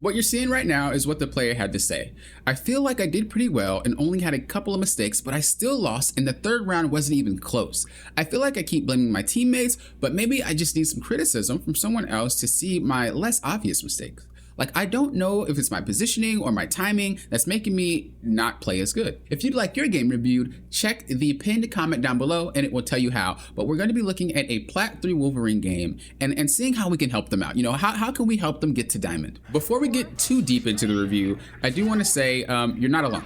What you're seeing right now is what the player had to say. I feel like I did pretty well and only had a couple of mistakes, but I still lost and the third round wasn't even close. I feel like I keep blaming my teammates, but maybe I just need some criticism from someone else to see my less obvious mistakes. Like, I don't know if it's my positioning or my timing that's making me not play as good. If you'd like your game reviewed, check the pinned comment down below and it will tell you how. But we're going to be looking at a Plat 3 Wolverine game and seeing how we can help them out. You know, how can we help them get to Diamond? Before we get too deep into the review, I do want to say you're not alone.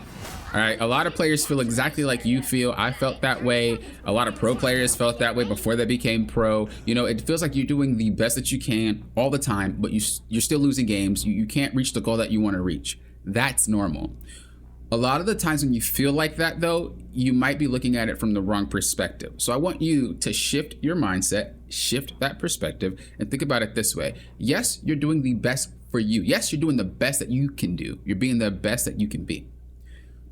All right, a lot of players feel exactly like you feel. I felt that way. A lot of pro players felt that way before they became pro. You know, it feels like you're doing the best that you can all the time, but you're still losing games. You can't reach the goal that you want to reach. That's normal. A lot of the times when you feel like that, though, you might be looking at it from the wrong perspective. So I want you to shift your mindset, shift that perspective, and think about it this way. Yes, you're doing the best for you. Yes, you're doing the best that you can do. You're being the best that you can be.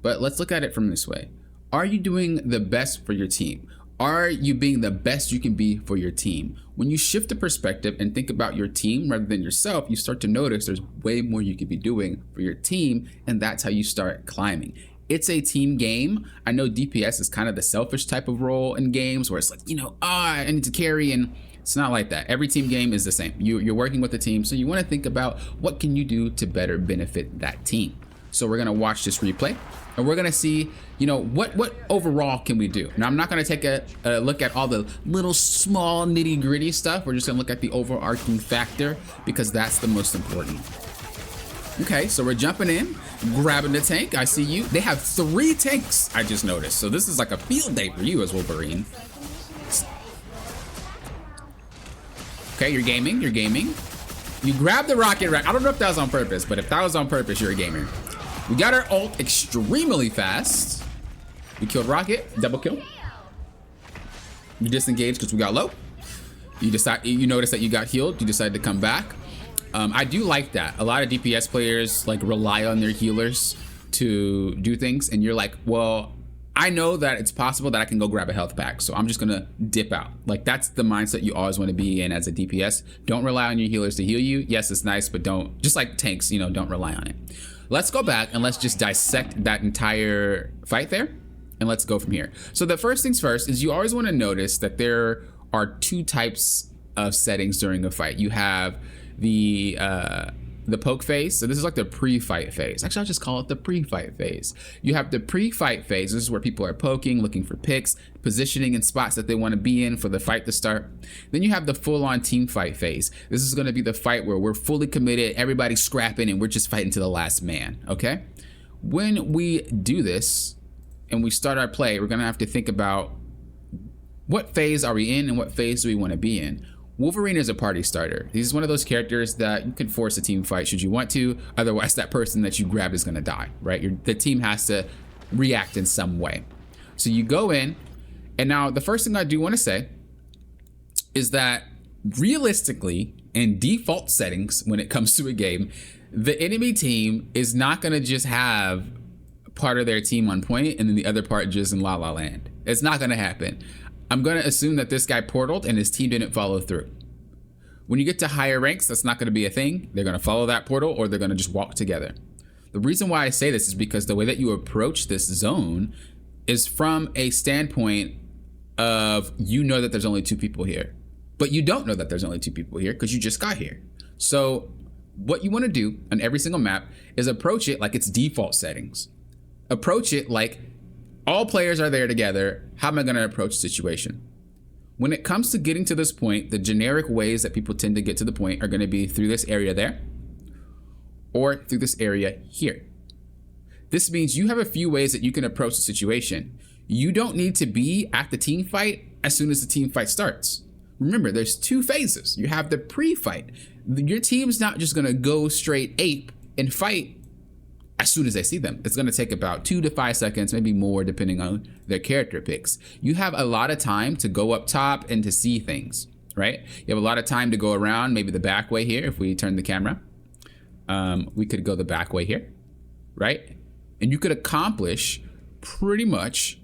But let's look at it from this way. Are you doing the best for your team? Are you being the best you can be for your team? When you shift the perspective and think about your team rather than yourself, you start to notice there's way more you could be doing for your team, and that's how you start climbing. It's a team game. I know DPS is kind of the selfish type of role in games where it's like, you know, I need to carry, and it's not like that. Every team game is the same. You're working with a team, so you want to think about what can you do to better benefit that team. So we're gonna watch this replay and we're gonna see, you know, what overall can we do? Now, I'm not gonna take a look at all the little small nitty gritty stuff. We're just gonna look at the overarching factor because that's the most important. Okay, so we're jumping in, grabbing the tank. I see you. They have 3 tanks, I just noticed. So this is like a field day for you as Wolverine. Okay, you're gaming, you're gaming. You grab the rocket rack. I don't know if that was on purpose, but if that was on purpose, you're a gamer. We got our ult extremely fast. We killed Rocket, double kill. You disengaged because we got low. You notice that you got healed. You decided to come back. I do like that. A lot of DPS players like rely on their healers to do things, and you're like, well, I know that it's possible that I can go grab a health pack, so I'm just gonna dip out. Like, that's the mindset you always want to be in as a DPS. Don't rely on your healers to heal you. Yes, it's nice, but don't, just like tanks, you know, don't rely on it. Let's go back and let's just dissect that entire fight there, and let's go from here. So the first things first is you always want to notice that there are 2 types of settings during a fight. You have the poke phase. So this is like the pre-fight phase. Actually, I'll just call it the pre-fight phase. You have the pre-fight phase. This is where people are poking, looking for picks, positioning in spots that they want to be in for the fight to start. Then you have the full-on team fight phase. This is going to be the fight where we're fully committed, everybody's scrapping, and we're just fighting to the last man, okay? When we do this and we start our play, we're going to have to think about what phase are we in and what phase do we want to be in. Wolverine is a party starter. He's one of those characters that you can force a team fight should you want to. Otherwise, that person that you grab is going to die, right? The team has to react in some way. So you go in, and now the first thing I do want to say is that realistically, in default settings, when it comes to a game, the enemy team is not going to just have part of their team on point and then the other part just in La La Land. It's not going to happen. I'm going to assume that this guy portaled and his team didn't follow through. When you get to higher ranks, that's not going to be a thing. They're going to follow that portal or they're going to just walk together. The reason why I say this is because the way that you approach this zone is from a standpoint of, you know that there's only 2 people here, but you don't know that there's only 2 people here because you just got here. So what you want to do on every single map is approach it like it's default settings. Approach it like all players are there together. How am I going to approach the situation? When it comes to getting to this point, the generic ways that people tend to get to the point are going to be through this area there or through this area here. This means you have a few ways that you can approach the situation. You don't need to be at the team fight as soon as the team fight starts. Remember, there's 2 phases. You have the pre-fight. Your team's not just going to go straight ape and fight as soon as they see them. It's going to take about 2 to 5 seconds, maybe more, depending on their character picks. You have a lot of time to go up top and to see things, right? You have a lot of time to go around, maybe the back way here. If we turn the camera, we could go the back way here, right? And you could accomplish pretty much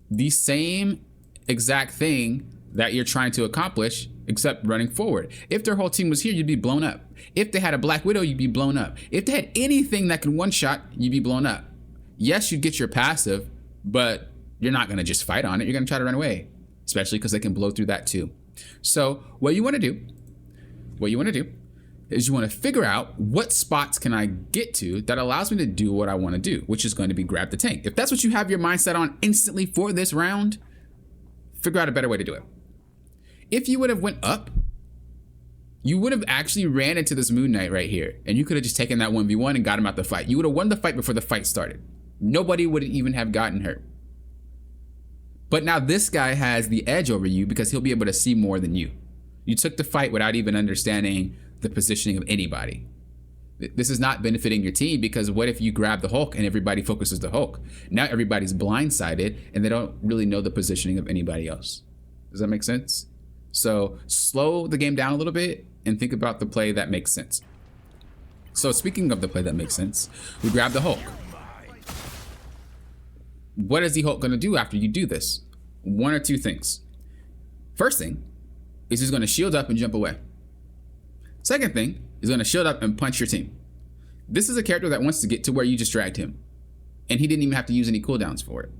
the same exact thing that you're trying to accomplish except running forward. If their whole team was here, you'd be blown up. If they had a Black Widow, you'd be blown up. If they had anything that can one-shot, you'd be blown up. Yes, you'd get your passive, but you're not going to just fight on it. You're going to try to run away, especially because they can blow through that too. So what you want to do is you want to figure out what spots can I get to that allows me to do what I want to do, which is going to be grab the tank. If that's what you have your mindset on instantly for this round, figure out a better way to do it. If you would have went up, you would have actually ran into this Moon Knight right here, and you could have just taken that 1v1 and got him out the fight. You would have won the fight before the fight started. Nobody would even have gotten hurt. But now this guy has the edge over you because he'll be able to see more than you. You took the fight without even understanding the positioning of anybody. This is not benefiting your team because what if you grab the Hulk and everybody focuses the Hulk? Now everybody's blindsided and they don't really know the positioning of anybody else. Does that make sense? So slow the game down a little bit and think about the play that makes sense. So speaking of the play that makes sense, we grab the Hulk. What is the Hulk going to do after you do this? One or two things. First thing is he's going to shield up and jump away. Second thing, he's going to shield up and punch your team. This is a character that wants to get to where you just dragged him, and he didn't even have to use any cooldowns for it.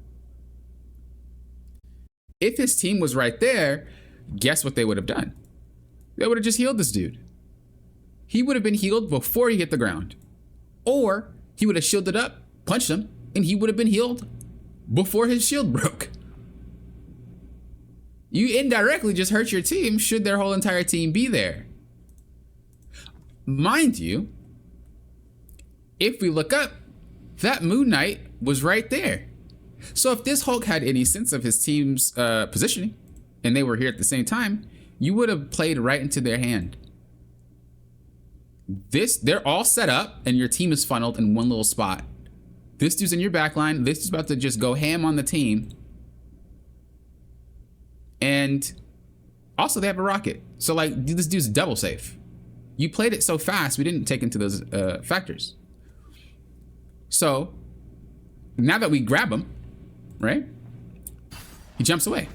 If his team was right there, guess what they would have done? They would have just healed this dude. He would have been healed before he hit the ground. Or he would have shielded up, punched him, and he would have been healed before his shield broke. You indirectly just hurt your team should their whole entire team be there. Mind you, if we look up, that Moon Knight was right there. So if this Hulk had any sense of his team's positioning, and they were here at the same time, you would have played right into their hand. They're all set up, and your team is funneled in one little spot. This dude's in your back line. This is about to just go ham on the team. And also they have a rocket. So like this dude's double safe. You played it so fast, we didn't take into those factors. So now that we grab him, right? He jumps away.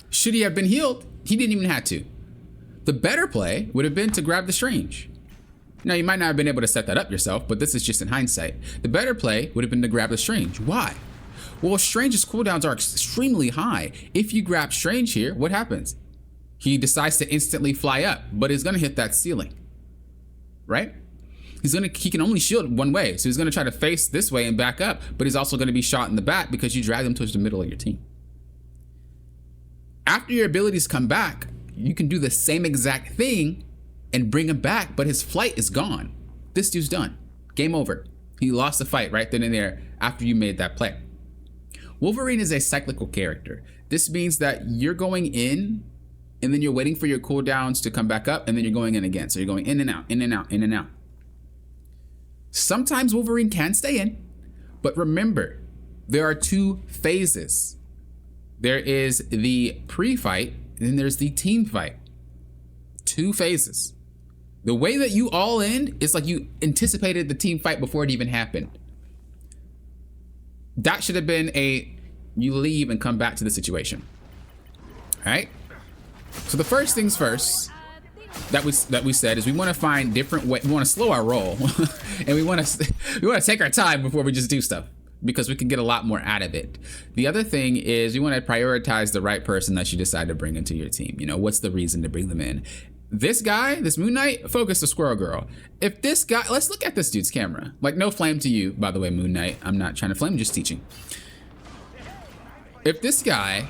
Should he have been healed? He didn't even have to. The better play would have been to grab the Strange. Now, you might not have been able to set that up yourself, but this is just in hindsight. The better play would have been to grab the Strange. Why? Well, Strange's cooldowns are extremely high. If you grab Strange here, what happens? He decides to instantly fly up, but he's gonna hit that ceiling, right? He can only shield one way, so he's gonna try to face this way and back up, but he's also gonna be shot in the back because you drag him towards the middle of your team. After your abilities come back, you can do the same exact thing and bring him back, but his flight is gone. This dude's done. Game over. He lost the fight right then and there after you made that play. Wolverine is a cyclical character. This means that you're going in and then you're waiting for your cooldowns to come back up and then you're going in again. So you're going in and out, in and out, in and out. Sometimes Wolverine can stay in, but remember, there are two phases. There is the pre-fight and then there's the team fight. Two phases. The way that you all in is like you anticipated the team fight before it even happened. That should have been you leave and come back to the situation. All right? So the first things first that we said is we want to find different ways. We want to slow our roll and we want to take our time before we just do stuff because we can get a lot more out of it. The other thing is you want to prioritize the right person that you decide to bring into your team. You know, what's the reason to bring them in? This guy, this Moon Knight, focus the Squirrel Girl. If this guy, let's look at this dude's camera. Like, no flame to you, by the way, Moon Knight. I'm not trying to flame, just teaching. If this guy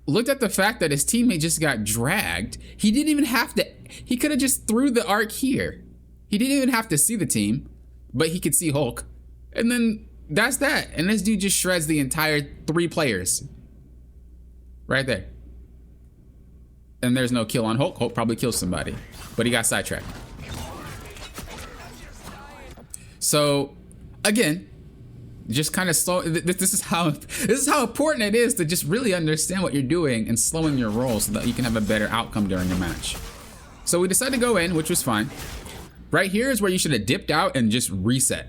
looked at the fact that his teammate just got dragged, he didn't even have to, he could have just threw the arc here. He didn't even have to see the team, but he could see Hulk. And then that's that. And this dude just shreds the entire 3 players. Right there. And there's no kill on Hulk. Hulk probably kills somebody, but he got sidetracked. So again, just kind of slow. This is how important it is to just really understand what you're doing and slowing your roll so that you can have a better outcome during your match. So we decided to go in, which was fine. Right here is where you should have dipped out and just reset.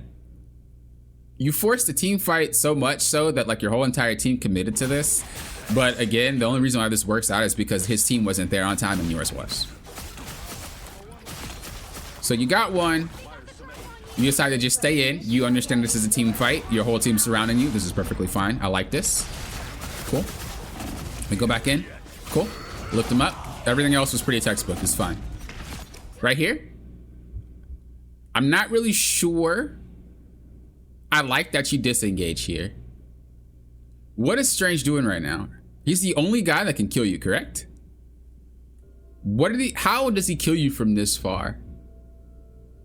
You forced the team fight so much so that like your whole entire team committed to this But again, the only reason why this works out is because his team wasn't there on time and yours was. So you got one. You decide to just stay in. You understand this is a team fight. Your whole team's surrounding you. This is perfectly fine. I like this. Cool. We go back in. Cool. Lift him up. Everything else was pretty textbook. It's fine. Right here. I'm not really sure. I like that you disengage here. What is Strange doing right now? He's the only guy that can kill you, correct? How does he kill you from this far?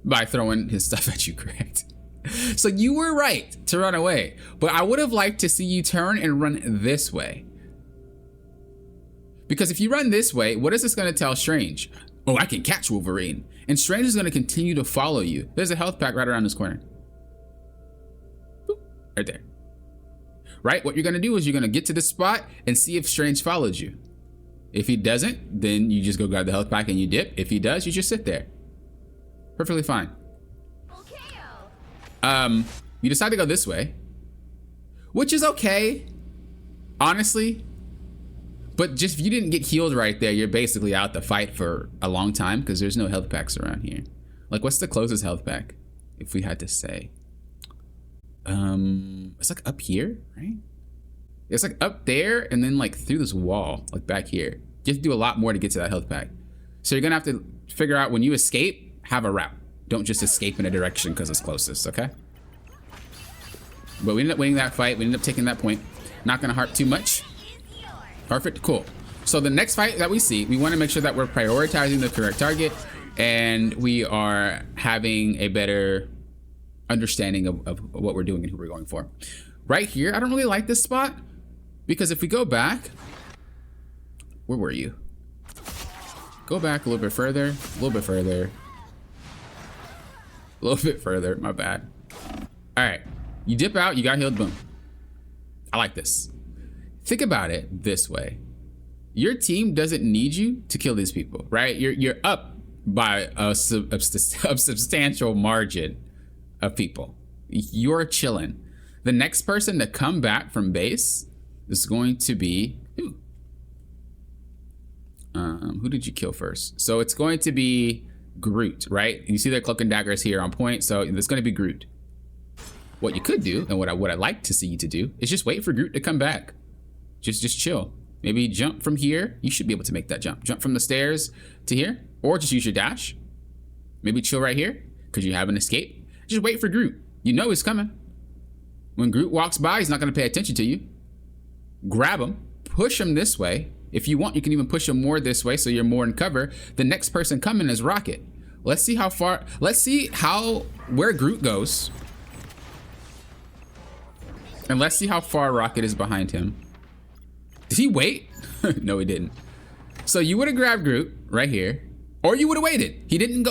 By throwing his stuff at you, correct? So you were right to run away, but I would have liked to see you turn and run this way. Because if you run this way, what is this gonna tell Strange? Oh, I can catch Wolverine. And Strange is gonna continue to follow you. There's a health pack right around this corner. Boop, right there. Right, what you're gonna do is you're gonna get to this spot and see if Strange follows you. If he doesn't, then you just go grab the health pack and you dip. If he does, you just sit there. Perfectly fine. You decide to go this way, which is okay, honestly. But just if you didn't get healed right there, you're basically out the fight for a long time because there's no health packs around here. Like, what's the closest health pack, if we had to say? It's like up here, right? It's like up there and then like through this wall, like back here. You have to do a lot more to get to that health pack. So you're gonna have to figure out when you escape, have a route. Don't just escape in a direction because it's closest, okay? But we ended up winning that fight. We ended up taking that point. Not gonna harp too much. Perfect, cool. So the next fight that we see, we wanna make sure that we're prioritizing the correct target and we are having a better understanding of what we're doing and who we're going for. Right here, I don't really like this spot because if we go back, where were you? Go back a little bit further, a little bit further. A little bit further, my bad. All right, you dip out, you got healed, boom. I like this. Think about it this way. Your team doesn't need you to kill these people, right? You're up by a substantial margin of people. You're chilling. The next person to come back from base is going to be, who did you kill first? So it's going to be Groot, right? You see their cloak and daggers here on point, so it's going to be Groot. What you could do, and what I'd like to see you to do, is just wait for Groot to come back. Just chill. Maybe jump from here. You should be able to make that jump. Jump from the stairs to here, or just use your dash. Maybe chill right here, because you have an escape. Just wait for Groot. You know he's coming. When Groot walks by, he's not going to pay attention to you. Grab him, push him this way. If you want, you can even push him more this way so you're more in cover. The next person coming is Rocket. Let's see how far, where Groot goes. And let's see how far Rocket is behind him. Did he wait? No, he didn't. So you would have grabbed Groot right here, or you would have waited. He didn't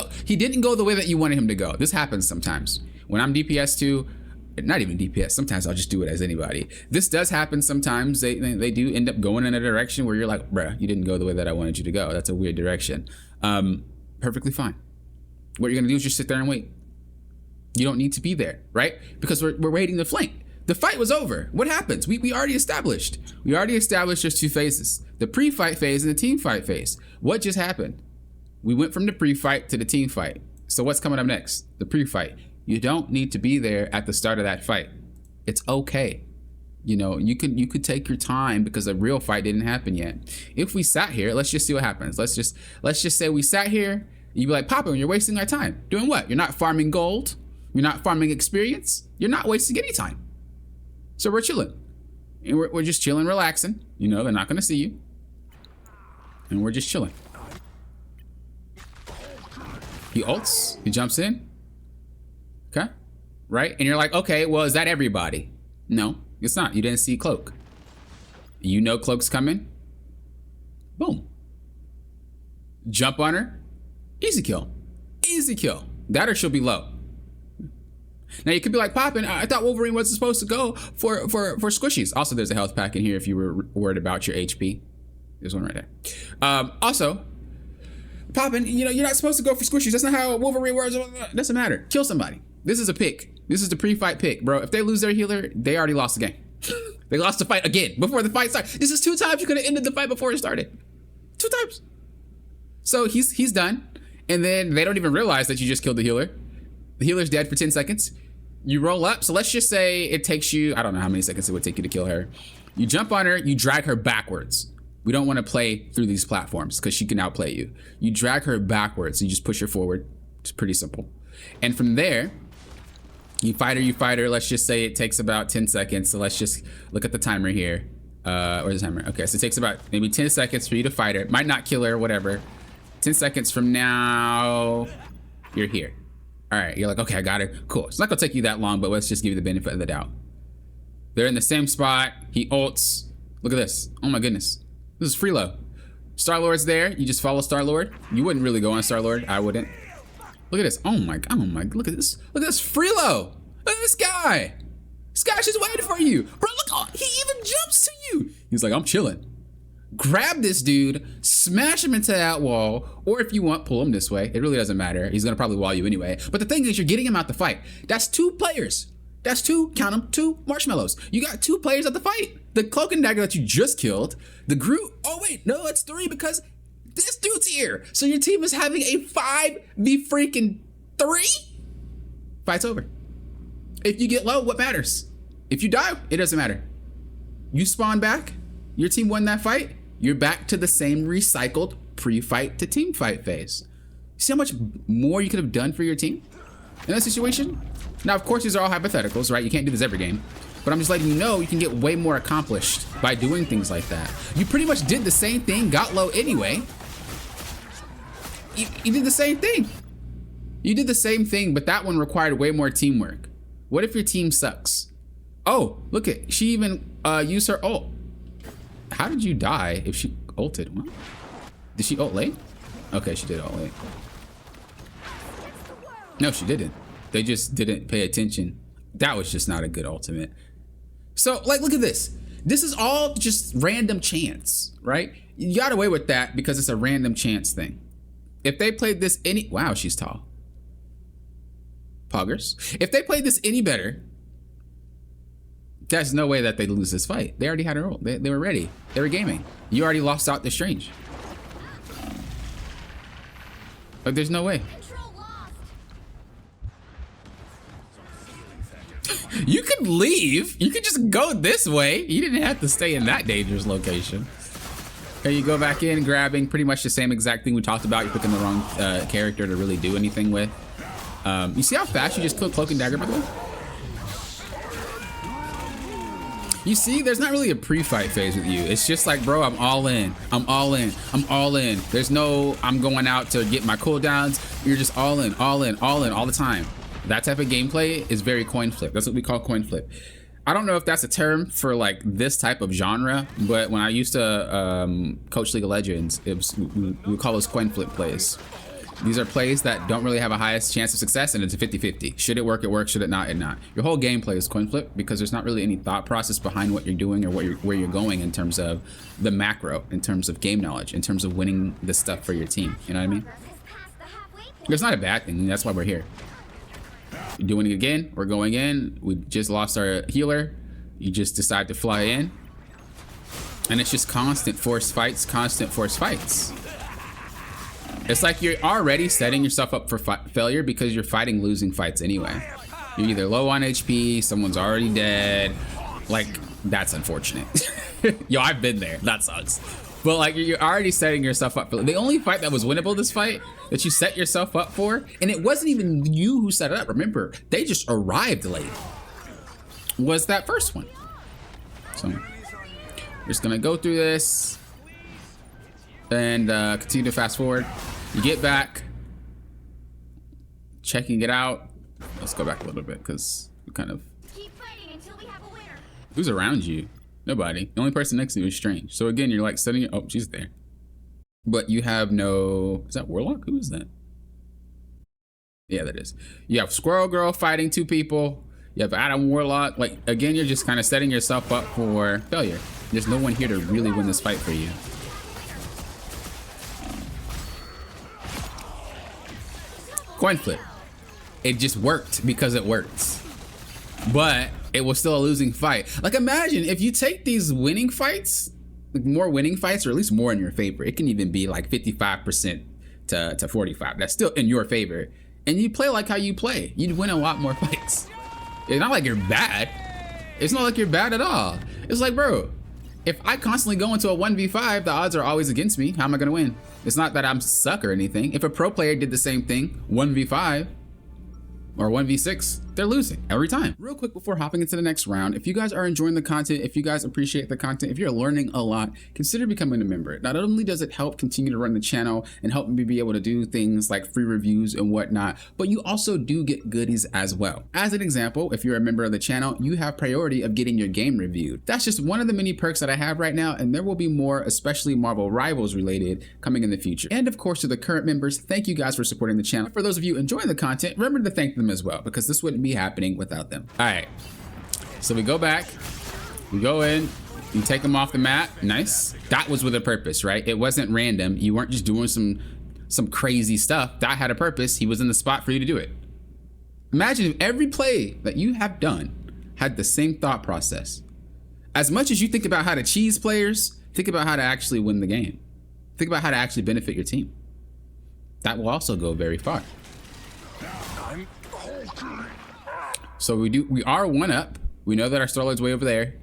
go the way that you wanted him to go. This happens sometimes. When I'm DPS2, not even DPS, sometimes I'll just do it as anybody. This does happen sometimes. They do end up going in a direction where you're like, bruh, you didn't go the way that I wanted you to go. That's a weird direction. Perfectly fine. What you're gonna do is just sit there and wait. You don't need to be there, right? Because we're waiting to flank. The fight was over. What happens? We already established. We already established there's two phases. The pre-fight phase and the team fight phase. What just happened? We went from the pre-fight to the team fight. So what's coming up next? The pre-fight. You don't need to be there at the start of that fight. It's okay. You know, you could take your time because the real fight didn't happen yet. If we sat here, let's just see what happens. Let's just say we sat here, you'd be like, Papa, you're wasting our time. Doing what? You're not farming gold. You're not farming experience. You're not wasting any time. So we're chilling. And we're just chilling, relaxing. You know, they're not gonna see you. And we're just chilling. He ults, he jumps in. Okay, right? And you're like, okay, well, is that everybody? No, it's not. You didn't see Cloak. You know Cloak's coming. Boom. Jump on her. Easy kill. Easy kill. That or she'll be low. Now you could be like, Poppin', I thought Wolverine wasn't supposed to go for squishies. Also, there's a health pack in here if you were worried about your HP. There's one right there. Also, Poppin', you know, you're not supposed to go for squishies. That's not how Wolverine works. Doesn't matter. Kill somebody. This is a pick. This is the pre-fight pick, bro. If they lose their healer, they already lost the game. They lost the fight again before the fight started. This is 2 times you could have ended the fight before it started. 2 times. So he's done. And then they don't even realize that you just killed the healer. The healer's dead for 10 seconds. You roll up. So let's just say it takes you, I don't know how many seconds it would take you to kill her. You jump on her, you drag her backwards. We don't want to play through these platforms because she can outplay you. You drag her backwards. You just push her forward. It's pretty simple. And from there, you fight her. Let's just say it takes about 10 seconds. So let's just look at the timer here. Where's the timer? Okay, so it takes about maybe 10 seconds for you to fight her. Might not kill her, whatever. 10 seconds from now, you're here. All right, you're like, okay, I got her. Cool. It's not gonna take you that long, but let's just give you the benefit of the doubt. They're in the same spot. He ults. Look at this. Oh my goodness. This is Freelo. Star-Lord's there. You just follow Star-Lord. You wouldn't really go on Star-Lord. I wouldn't. Look at this. Oh my, look at this. Look at this Freelo. Look at this guy. This guy's just waiting for you. Bro, look, oh, he even jumps to you. He's like, I'm chilling. Grab this dude, smash him into that wall, or if you want, pull him this way. It really doesn't matter. He's gonna probably wall you anyway. But the thing is, you're getting him out the fight. That's 2 players. That's 2, count them, 2 marshmallows. You got 2 players at the fight. The Cloak and Dagger that you just killed, the Groot, oh wait, no, it's 3 because this dude's here. So your team is having a 5v3. Fight's over. If you get low, what matters? If you die, it doesn't matter. You spawn back, your team won that fight, you're back to the same recycled pre-fight to team fight phase. See how much more you could have done for your team in that situation? Now, of course, these are all hypotheticals, right? You can't do this every game. But I'm just letting you know you can get way more accomplished by doing things like that. You pretty much did the same thing, got low anyway. You did the same thing. You did the same thing, but that one required way more teamwork. What if your team sucks? Oh, look at, she even used her ult. How did you die if she ulted? What? Did she ult late? Okay, she did ult late. No, she didn't. They just didn't pay attention. That was just not a good ultimate. So, like, look at this. This is all just random chance, right? You got away with that because it's a random chance thing. If they played this any... Wow, she's tall. Poggers. If they played this any better, there's no way that they'd lose this fight. They already had her ult. They were ready. They were gaming. You already lost out the Strange. Like, there's no way. You could leave. You could just go this way. You didn't have to stay in that dangerous location. Here you go back in, grabbing pretty much the same exact thing we talked about. You're picking the wrong character to really do anything with. You see how fast you just killed Cloak and Dagger, by the way? You see, there's not really a pre-fight phase with you. It's just like, bro, I'm all in. I'm all in. I'm all in. There's no, I'm going out to get my cooldowns. You're just all in, all in, all in, all the time. That type of gameplay is very coin flip. That's what we call coin flip. I don't know if that's a term for like this type of genre, but when I used to coach League of Legends, it was, we would call those coin flip plays. These are plays that don't really have a highest chance of success, and it's a 50-50. Should it work, it works. Should it not, it not. Your whole gameplay is coin flip because there's not really any thought process behind what you're doing or where you're going in terms of the macro, in terms of game knowledge, in terms of winning the stuff for your team. You know what I mean? It's not a bad thing. That's why we're here. We're doing it again. We're going in. We just lost our healer. You just decide to fly in. And it's just constant force fights, constant force fights. It's like you're already setting yourself up for failure because you're fighting losing fights anyway. You're either low on HP, someone's already dead. Like, that's unfortunate. Yo, I've been there. That sucks. But like, you're already setting yourself up for the only fight that was winnable this fight that you set yourself up for, and it wasn't even you who set it up. Remember, they just arrived late. Was that first one. So we're just gonna go through this and continue to fast forward. You get back, checking it out. Let's go back a little bit because we kind of. Keep fighting until we have a winner. Who's around you? Nobody. The only person next to you is Strange. So again, you're like setting it. Oh, she's there. But you have no. Is that Warlock? Who is that? Yeah, that is. You have Squirrel Girl fighting 2 people. You have Adam Warlock. Like, again, you're just kind of setting yourself up for failure. There's no one here to really win this fight for you. Coin flip. It just worked because it worked. But it was still a losing fight. Like, imagine if you take these winning fights, like more winning fights, or at least more in your favor. It can even be like 55% to 45. That's still in your favor. And you play like how you play. You'd win a lot more fights. It's not like you're bad. It's not like you're bad at all. It's like, bro, if I constantly go into a 1v5, the odds are always against me. How am I gonna win? It's not that I'm suck or anything. If a pro player did the same thing, 1v5 or 1v6, they're losing every time. Real quick before hopping into the next round, if you guys are enjoying the content, if you guys appreciate the content, if you're learning a lot, consider becoming a member. Not only does it help continue to run the channel and help me be able to do things like free reviews and whatnot, but you also do get goodies as well. As an example, if you're a member of the channel, you have priority of getting your game reviewed. That's just one of the many perks that I have right now, and there will be more, especially Marvel Rivals related, coming in the future. And of course, to the current members, thank you guys for supporting the channel. For those of you enjoying the content, remember to thank them as well, because this wouldn't be happening without them. All right, so we go back, we go in, you take them off the map. Nice. That was with a purpose, right? It wasn't random. You weren't just doing some crazy stuff. That had a purpose. He was in the spot for you to do it. Imagine if every play that you have done had the same thought process. As much as you think about how to cheese players, think about how to actually win the game. Think about how to actually benefit your team. That will also go very far. So we are one up. We know that our Star-Lord's way over there.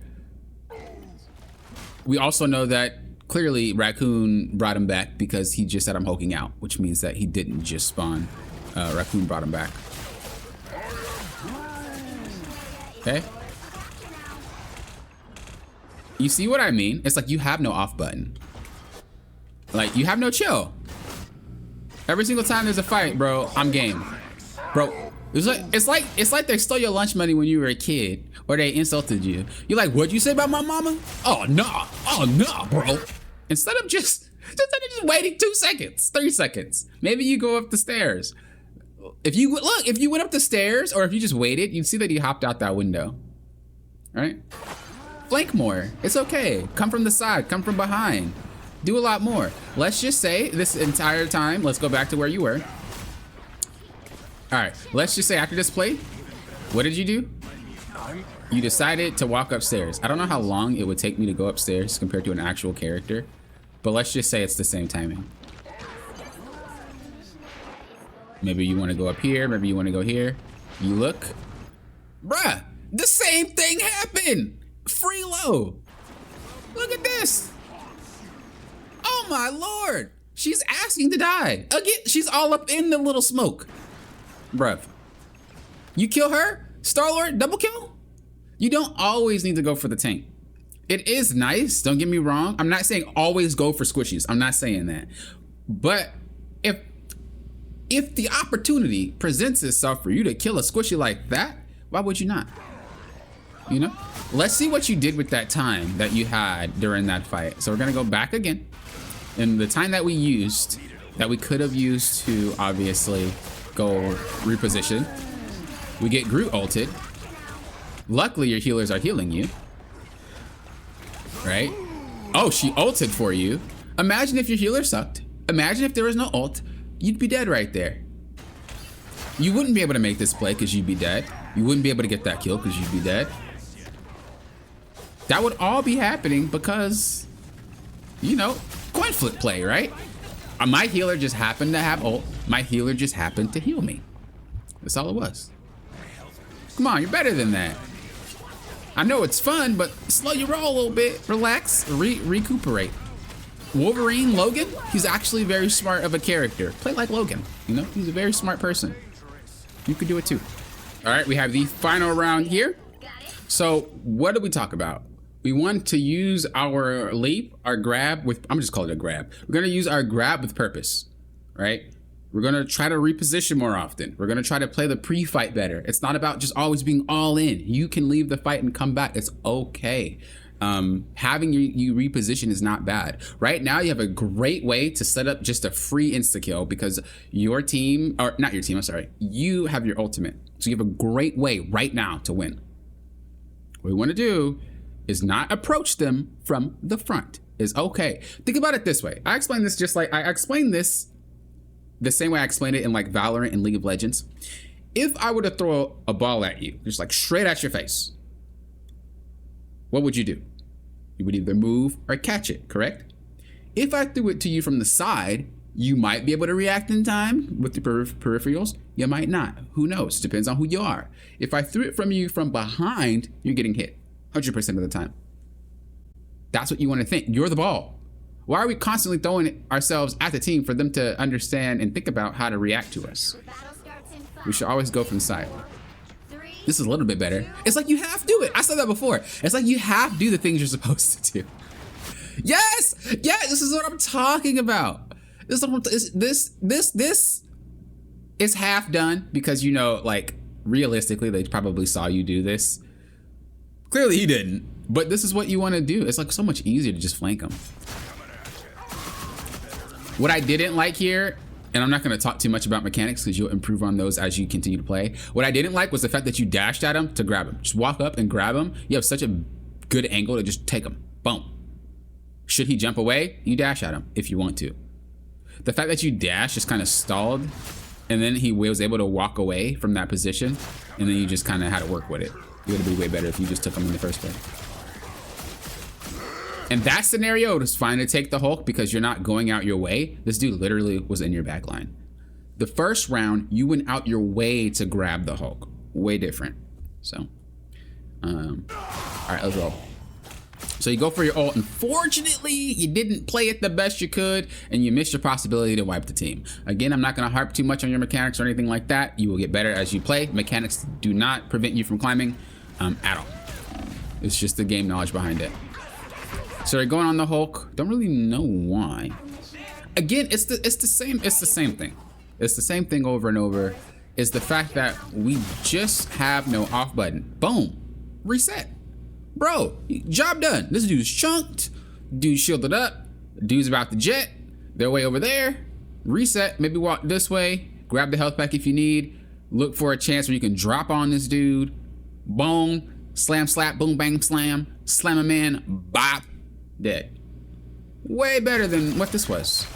We also know that clearly Raccoon brought him back because he just said I'm hulking out, which means that he didn't just spawn. Raccoon brought him back. Okay. You see what I mean? It's like you have no off button. Like, you have no chill. Every single time there's a fight, bro, I'm game. Bro, it's like they stole your lunch money when you were a kid, or they insulted you. You're like, what'd you say about my mama? Oh no, bro. Instead of just waiting 2 seconds, 3 seconds, maybe you go up the stairs. If you went up the stairs, or if you just waited, you'd see that he hopped out that window. All right? Flank more. It's okay. Come from the side. Come from behind. Do a lot more. Let's just say this entire time, let's go back to where you were. All right, let's just say after this play, what did you do? You decided to walk upstairs. I don't know how long it would take me to go upstairs compared to an actual character, but let's just say it's the same timing. Maybe you want to go up here, maybe you want to go here. You look. Bruh, the same thing happened. Free low. Look at this. Oh my Lord. She's asking to die. Again, she's all up in the little smoke. Bruh. You kill her? Star-Lord, double kill? You don't always need to go for the tank. It is nice, don't get me wrong. I'm not saying always go for squishies. I'm not saying that. But if the opportunity presents itself for you to kill a squishy like that, why would you not? You know? Let's see what you did with that time that you had during that fight. So we're gonna go back again. And the time that we used, that we could have used to obviously go reposition, we get Groot ulted. Luckily your healers are healing you. Right? Oh, she ulted for you. Imagine if your healer sucked. Imagine if there was no ult. You'd be dead right there. You wouldn't be able to make this play because you'd be dead. You wouldn't be able to get that kill because you'd be dead. That would all be happening because, you know, coin flip play, right? My healer just happened to have ult. My healer just happened to heal me. That's all it was. Come on, you're better than that. I know it's fun, but slow your roll a little bit. Relax, recuperate. Wolverine, Logan, he's actually very smart of a character. Play like Logan, you know? He's a very smart person. You could do it too. All right, we have the final round here. So what did we talk about? We want to use our leap, our grab with, I'm just calling it a grab. We're gonna use our grab with purpose, right? We're gonna try to reposition more often. We're gonna try to play the pre-fight better. It's not about just always being all in. You can leave the fight and come back, it's okay. Having you reposition is not bad. Right now you have a great way to set up just a free insta-kill because your team, or not your team, I'm sorry, you have your ultimate. So you have a great way right now to win. What we wanna do is not approach them from the front. Is okay. Think about it this way. I explain this just like, I explain this the same way I explained it in like Valorant and League of Legends. If I were to throw a ball at you, just like straight at your face, what would you do? You would either move or catch it, correct? If I threw it to you from the side, you might be able to react in time with the peripherals. You might not. Who knows? Depends on who you are. If I threw it from you from behind, you're getting hit 100% of the time. That's what you want to think. You're the ball. Why are we constantly throwing ourselves at the team for them to understand and think about how to react to us? We should always go from the side. This is a little bit better. It's like you have to do it. I said that before. It's like you have to do the things you're supposed to do. Yes! Yeah, this is what I'm talking about. This is half done because, you know, like, realistically, they probably saw you do this. Clearly he didn't, but this is what you want to do. It's like so much easier to just flank them. What I didn't like here, and I'm not going to talk too much about mechanics because you'll improve on those as you continue to play. What I didn't like was the fact that you dashed at him to grab him. Just walk up and grab him. You have such a good angle to just take him. Boom. Should he jump away, you dash at him if you want to. The fact that you dash just kind of stalled, and then he was able to walk away from that position, and then you just kind of had to work with it. It would have been way better if you just took him in the first place. In that scenario, it was fine to take the Hulk because you're not going out your way. This dude literally was in your back line. The first round, you went out your way to grab the Hulk. Way different. So, all right, let's roll. So you go for your ult. Unfortunately, you didn't play it the best you could, and you missed your possibility to wipe the team. Again, I'm not going to harp too much on your mechanics or anything like that. You will get better as you play. Mechanics do not prevent you from climbing at all. It's just the game knowledge behind it. So they're going on the Hulk. Don't really know why. Again, it's the same thing. It's the same thing over and over. It's the fact that we just have no off button. Boom. Reset. Bro, job done. This dude's chunked. Dude's shielded up. Dude's about to jet. They're way over there. Reset. Maybe walk this way. Grab the health pack if you need. Look for a chance where you can drop on this dude. Boom. Slam, slap, boom, bang, slam. Slam him in. Bop. Dead. Way better than what this was.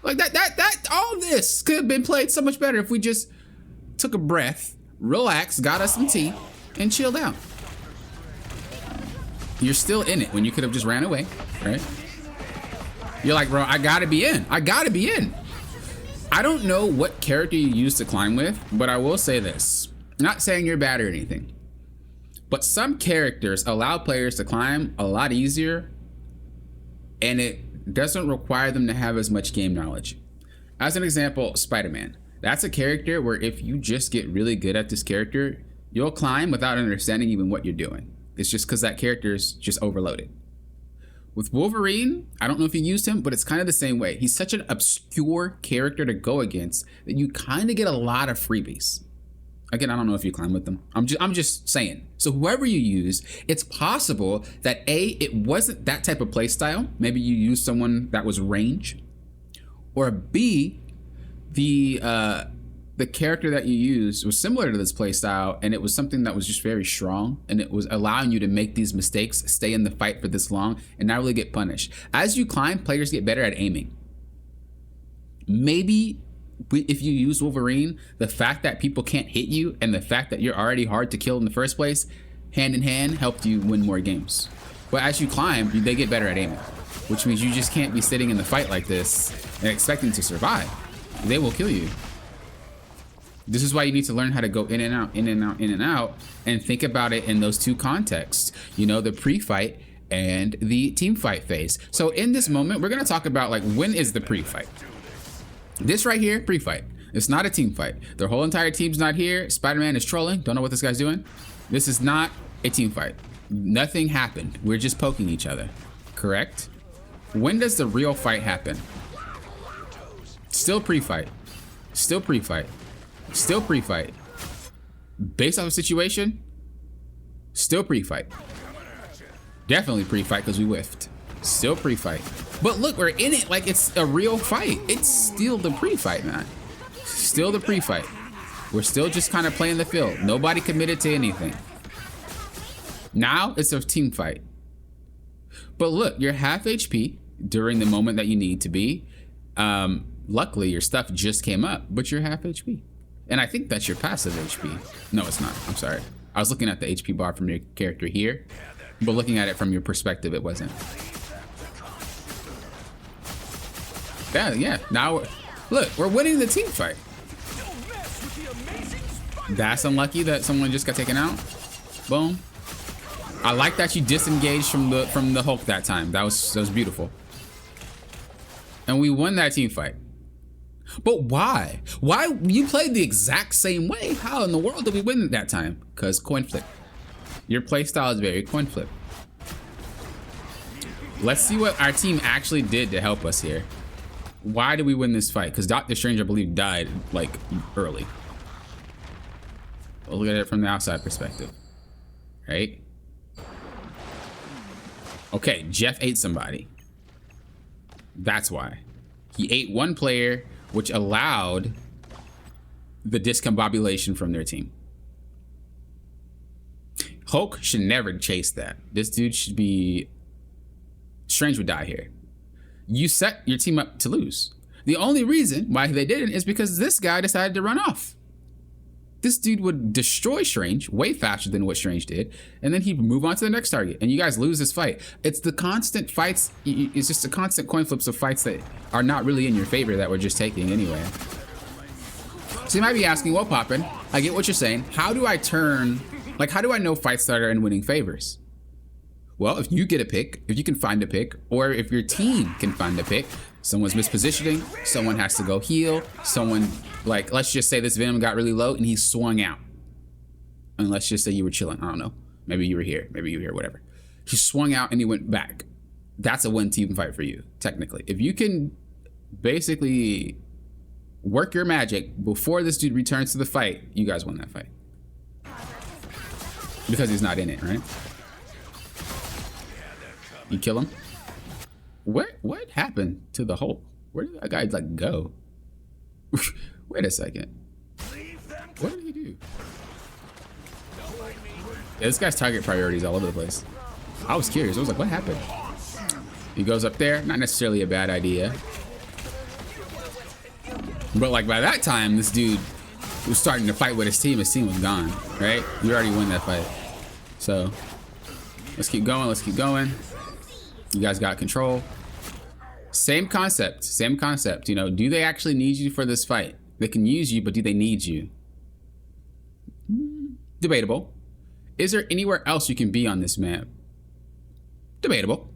Like that, all this could have been played so much better if we just took a breath, relaxed, got us some tea, and chilled out. You're still in it when you could have just ran away, right? You're like, bro, I gotta be in. I gotta be in. I don't know what character you use to climb with, but I will say this. Not saying you're bad or anything. But some characters allow players to climb a lot easier, and it doesn't require them to have as much game knowledge. As an example, Spider-Man. That's a character where if you just get really good at this character, you'll climb without understanding even what you're doing. It's just because that character is just overloaded. With Wolverine, I don't know if you used him, but it's kind of the same way. He's such an obscure character to go against that you kind of get a lot of freebies. Again, I don't know if you climb with them. I'm just saying. So whoever you use, it's possible that A, it wasn't that type of play style. Maybe you used someone that was range. Or B, the character that you used was similar to this play style, and it was something that was just very strong, and it was allowing you to make these mistakes, stay in the fight for this long, and not really get punished. As you climb, players get better at aiming. Maybe if you use Wolverine, the fact that people can't hit you and the fact that you're already hard to kill in the first place, hand in hand, helped you win more games. But as you climb, they get better at aiming, which means you just can't be sitting in the fight like this and expecting to survive. They will kill you. This is why you need to learn how to go in and out, in and out, in and out, and think about it in those two contexts. You know, the pre-fight and the team fight phase. So in this moment, we're gonna talk about like, when is the pre-fight? This right here, pre-fight. It's not a team fight. Their whole entire team's not here. Spider-Man is trolling. Don't know what this guy's doing. This is not a team fight. Nothing happened. We're just poking each other. Correct? When does the real fight happen? Still pre-fight. Still pre-fight. Still pre-fight. Based on the situation, still pre-fight. Definitely pre-fight because we whiffed. Still pre-fight. But look, we're in it like it's a real fight. It's still the pre-fight, man. Still the pre-fight. We're still just kind of playing the field. Nobody committed to anything. Now it's a team fight. But look, you're half HP during the moment that you need to be. Luckily, your stuff just came up, but you're half HP. And I think that's your passive HP. No, it's not. I'm sorry. I was looking at the HP bar from your character here, but looking at it from your perspective, it wasn't. Yeah. Now, look, we're winning the team fight. That's unlucky that someone just got taken out. Boom. I like that you disengaged from the Hulk that time. That was beautiful. And we won that team fight. But why? Why? You played the exact same way. How in the world did we win that time? Because coin flip. Your play style is very coin flip. Let's see what our team actually did to help us here. Why did we win this fight? Because Doctor Strange, I believe, died like early. We'll look at it from the outside perspective, right? Okay, Jeff ate somebody. That's why. He ate one player, which allowed the discombobulation from their team. Hulk should never chase that. This dude should be... Strange would die here. You set your team up to lose. The only reason why they didn't is because this guy decided to run off. This dude would destroy Strange way faster than what Strange did, and then he'd move on to the next target, and you guys lose this fight. It's the constant fights, it's just the constant coin flips of fights that are not really in your favor that we're just taking anyway. So you might be asking, well, Poppin, I get what you're saying. How do I turn, like, how do I know fights that are in winning favors? Well, if you get a pick, if you can find a pick, or if your team can find a pick, someone's mispositioning, someone has to go heal, someone, like, let's just say this Venom got really low and he swung out. And let's just say you were chilling, I don't know. Maybe you were here, whatever. He swung out and he went back. That's a win team fight for you, technically. If you can basically work your magic before this dude returns to the fight, you guys won that fight. Because he's not in it, right? You kill him. What happened to the Hulk? Where did that guy like go? Wait a second. What did he do? Yeah, this guy's target priorities all over the place. I was curious. I was like, what happened? He goes up there. Not necessarily a bad idea. But like by that time, this dude was starting to fight with his team. His team was gone, right? You already won that fight. So let's keep going. Let's keep going. You guys got control. Same concept, you know, do they actually need you for this fight? They can use you, but do they need you? Debatable. Is there anywhere else you can be on this map? Debatable.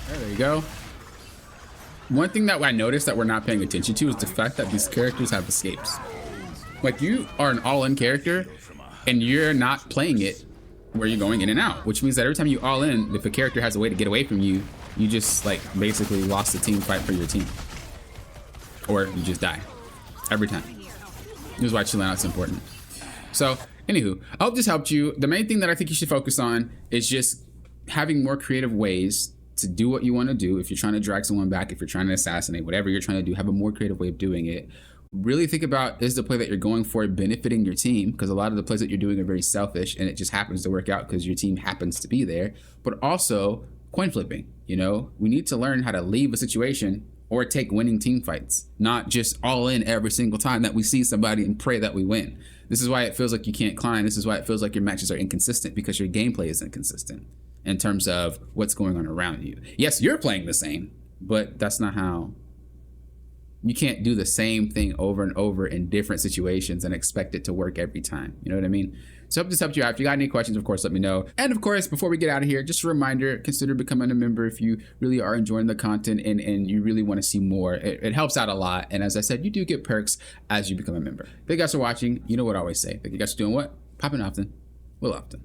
There you go. One thing that I noticed that we're not paying attention to is the fact that these characters have escapes. Like, you are an all-in character and you're not playing it where you're going in and out, which means that every time you all in, if a character has a way to get away from you, you just like basically lost the team fight for your team, or you just die every time. This is why chilling out's important. So anywho, I hope this helped you. The main thing that I think you should focus on is just having more creative ways to do what you want to do. If you're trying to drag someone back, if you're trying to assassinate, whatever you're trying to do, have a more creative way of doing it. Really think about, is the play that you're going for benefiting your team? Because a lot of the plays that you're doing are very selfish and it just happens to work out because your team happens to be there. But also coin flipping, you know, we need to learn how to leave a situation or take winning team fights, not just all in every single time that we see somebody and pray that we win. This is why it feels like you can't climb. This is why it feels like your matches are inconsistent, because your gameplay is inconsistent in terms of what's going on around you. Yes, you're playing the same, but that's not how. You can't do the same thing over and over in different situations and expect it to work every time. You know what I mean? So I hope this helped you out. If you got any questions, of course, let me know. And of course, before we get out of here, just a reminder, consider becoming a member if you really are enjoying the content and you really want to see more. It helps out a lot. And as I said, you do get perks as you become a member. Thank you guys for watching. You know what I always say. Thank you guys for doing what? Popping often. Will often.